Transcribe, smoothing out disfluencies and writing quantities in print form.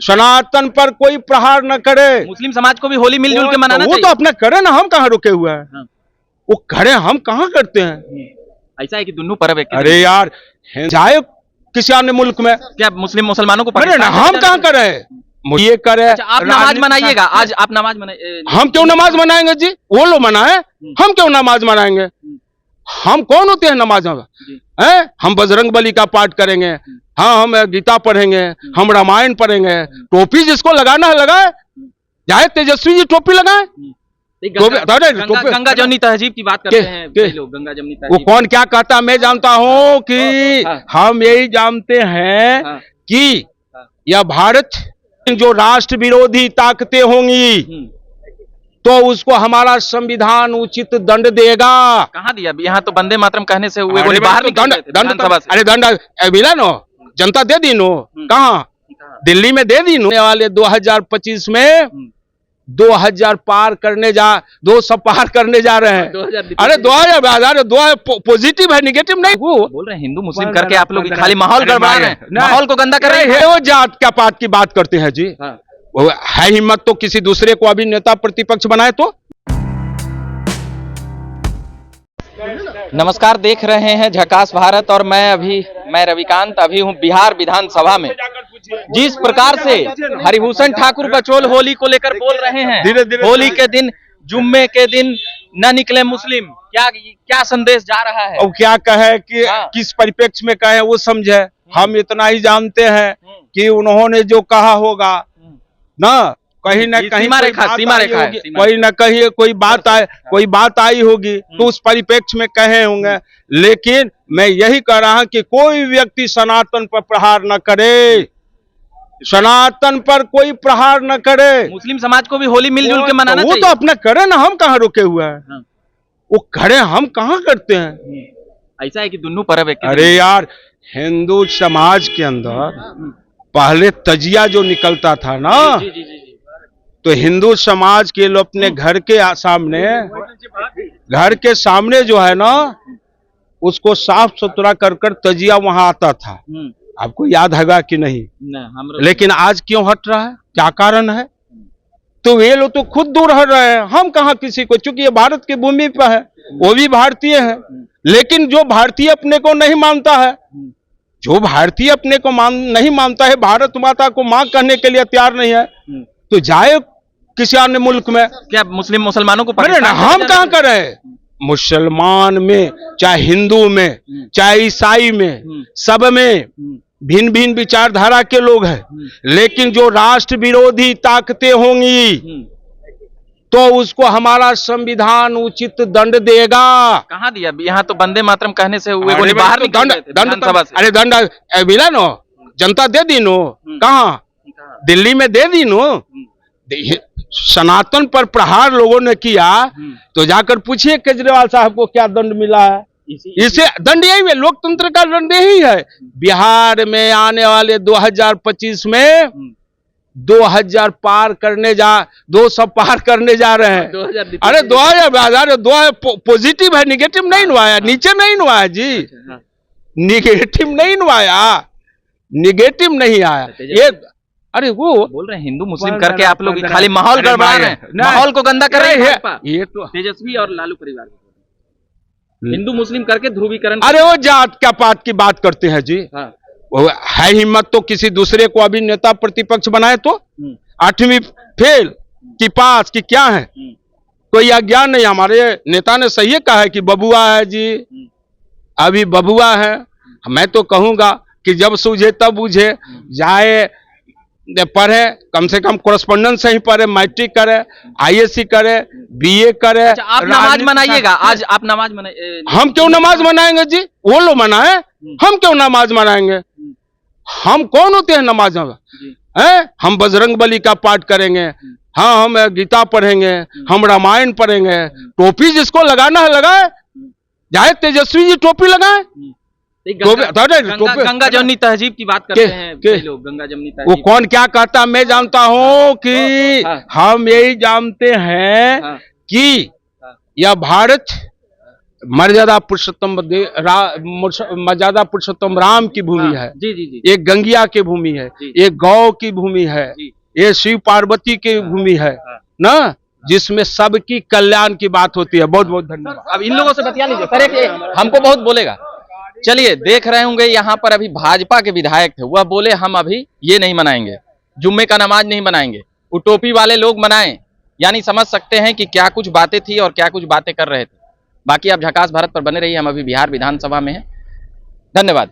सनातन पर कोई प्रहार न करे। मुस्लिम समाज को भी होली मिलजुल के मनाना वो चाहिए। तो अपना करे ना, हम कहाँ रुके हुए हैं। हाँ। वो करे, हम कहाँ करते हैं। ऐसा है कि दोनों पर्व एक अरे यार, चाहे किसी अन्य मुल्क में क्या मुस्लिम मुसलमानों को अरे ना, हम कहाँ करे, ये करे। अच्छा, आप नमाज मनाइएगा आज, आप नमाज मनाइए। हम क्यों नमाज मनाएंगे जी, वो लोग मनाए, हम क्यों नमाज मनाएंगे। हम कौन होते हैं नमाज हैं। हम बजरंग बली का पाठ करेंगे, हाँ हम गीता पढ़ेंगे, हम रामायण पढ़ेंगे। टोपी जिसको लगाना है लगाए, चाहे तेजस्वी जी टोपी लगाए। गंगा जमुनी तहजीब की बात करते हैं लोग, गंगा जमुनी वो तहजीब। कौन क्या कहता है, मैं जानता हूँ कि हम यही जानते हैं कि यह भारत जो राष्ट्र विरोधी ताकतें होंगी तो उसको हमारा संविधान उचित दंड देगा। कहाँ दिया? यहाँ तो वंदे मातरम कहने से हुए गोली बाहर निकल गए थे विधानसभा से। अरे दंड मिला नो, जनता दे दी नो। कहाँ? दिल्ली में दे दी नो। वाले 2025 में 2000 पार करने 200 पार करने जा रहे हैं। अरे 2000 पॉजिटिव है, निगेटिव नहीं। बोल रहे हैं हिंदू मुस्लिम करके आप लोग खाली माहौल गड़बड़ा रहे हैं, माहौल को गंदा कर रहे हैं। वो जात क्या पात की बात करते हैं जी। वो है हिम्मत तो किसी दूसरे को अभी नेता प्रतिपक्ष बनाए तो। नमस्कार, देख रहे हैं झकास भारत और मैं रविकांत अभी हूँ बिहार विधानसभा में। जिस प्रकार से हरिभूषण ठाकुर बचोल होली को लेकर बोल रहे हैं, होली के दिन, जुम्मे के दिन न निकले मुस्लिम, क्या संदेश जा रहा है। और क्या कहे कि किस परिप्रेक्ष्य में कहे वो समझे। हम इतना ही जानते हैं कि उन्होंने जो कहा होगा ना, कहीं न कहीं सीमा रेखा है, कोई न कहीं कोई बात आई होगी तो उस परिप्रेक्ष्य में कहे होंगे। लेकिन मैं यही कह रहा हूं कि कोई व्यक्ति सनातन पर प्रहार न करे, सनातन पर कोई प्रहार न करे। मुस्लिम समाज को भी होली मिलजुल के मनाना चाहिए। वो तो अपना करे ना, हम कहाँ रुके हुए हैं। वो करे, हम कहाँ करते हैं। ऐसा है कि दोनों पर्व एक। अरे यार, हिंदू समाज के अंदर पहले तजिया जो निकलता था ना, तो हिंदू समाज के लोग अपने घर के सामने जो है ना, उसको साफ सुथरा कर तजिया वहां आता था। आपको याद होगा कि नहीं? लेकिन आज क्यों हट रहा है, क्या कारण है? तो वे लोग तो खुद दूर हट रहे हैं, हम कहाँ किसी को। चूंकि ये भारत की भूमि पर है, वो भी भारतीय है। लेकिन जो भारतीय अपने को नहीं मानता है, जो भारतीय अपने को नहीं मानता है, भारत माता को मां कहने के लिए तैयार नहीं है, तो जाए किसी अन्य मुल्क में। क्या मुस्लिम मुसलमानों को अरे ना, हम कहाँ करें। मुसलमान में, चाहे हिंदू में, चाहे ईसाई में, सब में भिन्न भिन्न विचारधारा के लोग हैं। लेकिन जो राष्ट्र विरोधी ताकतें होंगी तो उसको हमारा संविधान उचित दंड देगा। कहाँ दिया? यहाँ तो वंदे मातरम कहने से हुए गोली बाहर निकल गए थे विधानसभा से। अरे दंड मिला नो, जनता दे दी नो। कहाँ? दिल्ली में दे दी नो। सनातन पर प्रहार लोगों ने किया तो जाकर पूछिए केजरीवाल साहब को क्या दंड मिला है। इसे दंड यही है, लोकतंत्र का दंड यही है। बिहार में आने वाले 2025 में 2000 पार करने 200 पार करने जा रहे हैं। अरे 2000 पॉजिटिव है, निगेटिव नहीं नुआया, नीचे नहीं नुआया जी। निगेटिव नहीं नुआया, निगेटिव नहीं आया ये। अरे वो बोल रहे हैं हिंदू मुस्लिम करके आप लोग खाली माहौल गड़बड़ा रहे हैं, माहौल को गंदा कर रहे हैं। ये तो तेजस्वी और लालू परिवार हिंदू मुस्लिम करके ध्रुवीकरण। अरे वो जात क्या पात की बात करते हैं जी। वो है हिम्मत तो किसी दूसरे को अभी नेता प्रतिपक्ष बनाए तो। 8वीं फेल की पास की क्या है, कोई अज्ञान नहीं। हमारे नेता ने सही कहा है कि बबुआ है जी, अभी बबुआ है। मैं तो कहूंगा कि जब सूझे तब बुझे, जाए पढ़े, कम से कम कोरेस्पोंडेंस से ही पढ़े, मैट्रिक करे, आईएससी करे, बीए करे। अच्छा, आप नमाज मनाइएगा आज, आप नमाज मनाइए। हम क्यों नमाज मनाएंगे जी, वो लोग मनाए, हम क्यों नमाज मनाएंगे। हम कौन होते हैं नमाज हैं। हम बजरंग बली का पाठ करेंगे, हाँ हम गीता पढ़ेंगे, हम रामायण पढ़ेंगे। टोपी जिसको लगाना है लगाए, चाहे तेजस्वी जी टोपी लगाए। गंगा जमुनी तहजीब की बात करते हैं लोग, गंगा जमुनी तहजीब। वो कौन क्या कहता, मैं जानता हूँ कि हम यही जानते हैं कि यह भारत मर्यादा मर्यादा पुरुषोत्तम राम की भूमि है। जी जी जी। ये गंगिया की भूमि है, ये गौ की भूमि है, ये शिव पार्वती की भूमि है ना, जिसमें सबकी कल्याण की बात होती है। बहुत बहुत धन्यवाद। अब इन लोगों से बतिया लीजिए सर, एक हमको बहुत बोलेगा। चलिए, देख रहे होंगे यहाँ पर अभी भाजपा के विधायक थे, वह बोले हम अभी ये नहीं मनाएंगे, जुम्मे का नमाज नहीं मनाएंगे, वो टोपी वाले लोग मनाएं। यानी समझ सकते हैं कि क्या कुछ बातें थी और क्या कुछ बातें कर रहे थे। बाकी आप झकास भारत पर बने रहिए, हम अभी बिहार विधानसभा में हैं। धन्यवाद।